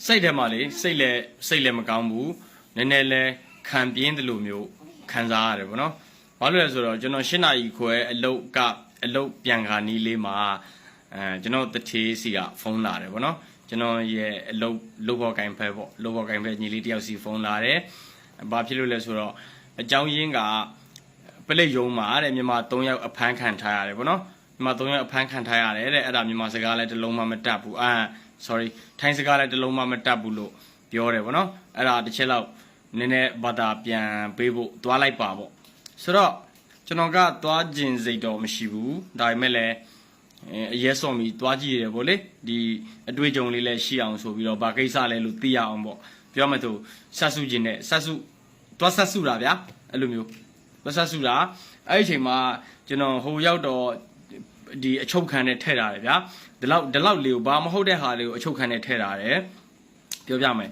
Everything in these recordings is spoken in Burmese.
စိတ်ထဲမှာလေစိတ်လည်းမကောင်းဘူးနည်းနည်းလဲခံပြင်းတယ်လို့မျိုးခံစားရတယ်ဗောနော်ဘာလို့လဲဆိုတော့ကျွန်တော်၈နာရီခွဲအလုပ်ပြန်ခါနီးလေးမှာကျွန်တော်တထေးစီကဖုန်းလာတယ်ဗောနော်ကျွန်တော်ရဲ့အလုပ်ဘော်ကင်ဖက်ပေါ့လုပ်ဘော်ကင်ဖက်ညီလေးတယောက်စီဖုန်းလာတယ်ဘာဖြစ်လို့လဲဆိုတော့အကြောင်းရင်းကပလိတ်ရုံမှာတဲ့မြန်မာ3ယောက်အဖမ်းခံထားရတယ်ဗောနော်မြန်မာ3ယောက်အဖမ်းခံထားရတယ်တဲ့အဲ့ဒါမြန်မာစကားလည်းတစ်လုံးမှမတတ်ဘူးsorry ထိုင်းစကားလည်းတစ်လုံးမှမတတ်ဘူးလို့ပြောတယ်ဗောနော်အဲ့ဒါတစ်ချက်လောက်နည်းနည်းဘာသာပြန်ပေးဖို့သွားလိုက်ပါပေါ့ဆိုတော့ကျွန်တော်ကသွားခြင်းစိတ်တော့မရှိဘူးဒါပေမဲ့လည်းအရဲစော်မီသွားကြည့်ရတယ်ဗောလေဒီအတွေ့အကြုံလေးလည်းရှိအောင်ဆိုပြီးတော့ဘာကိစ္စလဲလို့သိရအောင်ပေါ့ပြောမှဆိုဆက်စုခြင်းနဲ့ဆက်စုသွားဆက်စုတာဗျာအဲ့လိုမျိုးသွားဆက်စုတာအဲ့ဒီအချိန်မှာကျွန်တော်ဟိုရောက်တော့ဒီအချုပ်ခံနဲ့ထည့်ထားတယ်ဗျာဒီလောက်လေးကိုဘာမဟုတ်တဲ့ဟာလေးကိုအချုပ်ခံနဲ့ထည့်ထားတယ်ပြောပြမယ်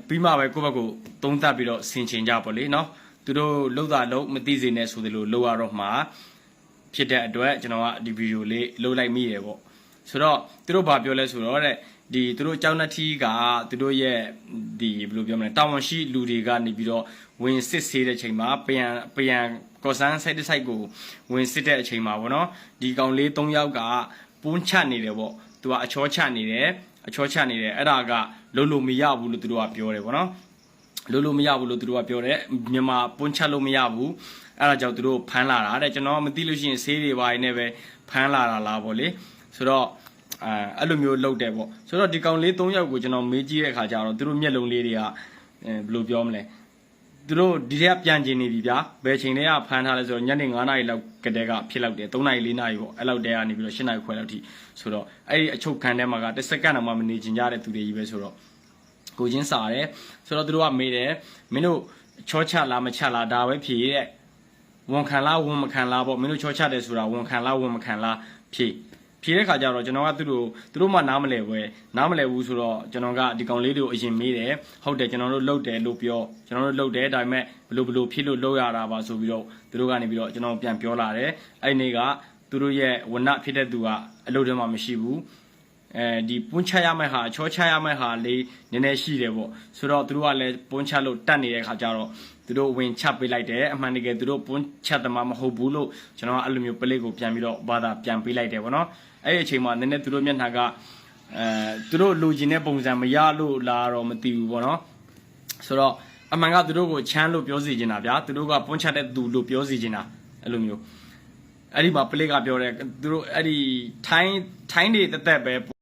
ပြီးမှပဲကိုယ့်ဘက်ကိုသုံးသပ်ပြီးတော့ဆင်ခြင်ကြပေါ့လေနော်သူတို့လှုပ်တာလုံးမသိစေနဲ့ဆိုသလိုလှုပ်ရတော့မှာဖြစ်တဲ့အတွက်ကျွန်တော်ကဒီဗီဒီယိုလေးလှုပ်လိုက်မိတယ်ပေါ့ဆိုတော့သူတို့ဘာပြောလဲဆိုတော့တဲ့ဒီသူတို့အကြောင်းနှတီးကသူတို့ရဲ့ဒီဘယ်လိုပြောမလဲတာဝန်ရှိလူတွေကနေပြီးတော့ဝင်စစ်ဆေးတဲ့ချိန်မှာပြန်ကော်ဆန်းဆိုင်တစ်ဆိုင်ကိုဝင်စစ်တဲ့အချိန်မှာပေါ့နော်ဒီကောင်လေး၃ယောက်ကပန်းချနေတယ်ပေါ့သူကအချောချနေတယ်အဲ့ဒါကလုံးလို့မရဘူးလို့သူတို့ကပြောတယ်ပေါ့နော်လုံးလို့မရဘူးလို့သူတို့ကပြောတယ်မြန်မာပန်းချလို့မရဘူးအဲ့ဒါကြောင့်သူတို့ဖမ်းလာတာတဲ့ကျွန်တော်မသိလို့ရှိရင်ဆေးတွေပါနေပဲဖမ်းလာတာလားပေါ့လေဆိုတော့အဲ့လိုမျိုးလုပ်တယ်ပေါ့ဆိုတော့ဒီကောင်လေး၃ယောက်ကိုကျွန်တော်မေးကြည့်တဲ့အခါကျတော့သူတို့မျက်လုံးလေးတွေကဘယ်လိုပြောမလဲသူတို့ဒီထက်ပြန်ကျင်နေပြီဗျာဘယ်ချိန်တည်းကဖမ်းထားလဲဆိုတော့ညနေ9နာရီလောက်ကတည်းကဖြစ်လောက်တယ်3နာရီ4နာရီပေါ့အဲ့လောက်တည်းကနေပြီးတော့8နာရီခွဲလောက်ထိဆိုတော့အဲ့ဒီအချုပ်ခံထဲမှာကတစ်စက္ကန့်တော့မှမနေချင်ကြတဲ့သူတွေကြီးပဲဆိုတော့ကိုချင်းစားတယ်ဆိုတော့သူတို့ကမေးတယ်မင်းတို့ချောချလားမချလားဒါပဲဖြေတဲ့ဝန်ခံလားဝန်မခံလားပေါ့မင်းတို့ချောချတယ်ဆိုတာဝန်ခံလားဝန်မခံလားဖြေတဲ့ခါကျတော့ကျွန်တော်ကသူတို့မှနားမလဲဘူးဆိုတော့ကျွန်တော်ကဒီကောင်လေးတွေကိုအရင်မေးတယ်ဟုတ်တယ်ကျွန်တော်တို့လှုပ်တယ်လို့ပြောကျွန်တော်တို့လှုပ်တယ်ဒါပေမဲ့ဘလို့ဖြစ်လို့လှုပ်ရတာပါဆိုပြီးတော့သူတို့ကနေပြီးတော့ကျွန်တော်ပြန်ပြောလာတယ်အဲ့နေ့ကသူတို့ရဲ့ဝဏဖြစ်တဲ့သူကအလုပ်ထဲမှာမရှိဘူးဒီပွန်းချရမယ့်ဟာချောချရမယ့်ဟာလေးနည်းနည်းရှိတယ်ပေါ့ဆိုတော့သူတို့ကလည်းပွန်းချလို့တတ်နေတဲ့ခါကျတော့သူတို့ဝင်ချပေးလိုက်တယ်အမှန်တကယ်သူတို့ပွန်းချတယ်မှမဟုတ်ဘူးလို့ကျွန်တော်ကအဲ့လိုမျိုးပလိတ်ကိုပြန်ပြီးတော့ဘာသာပြန်ပေးလိုက်တယ်ပေါ့နော်အဲ့ဒီအချိန်မှာနည်းနည်းသူတို့မျက်နှာကသူတို့လိုချင်တဲ့ပုံစံမရလို့လာတော့မသိဘူးပေါ့နော်ဆိုတော့အမှန်ကသူတို့ကိုချမ်းလို့ပြောစီချင်တာဗျာသူတို့ကပွန်းချတဲ့သူလို့ပြောစီချင်တာအဲ့လိုမျိုးအဲ့ဒီမှာပလိတ်ကပြောတယ်သူတို့အဲ့ဒီထိုင်းတွေတက်ပဲ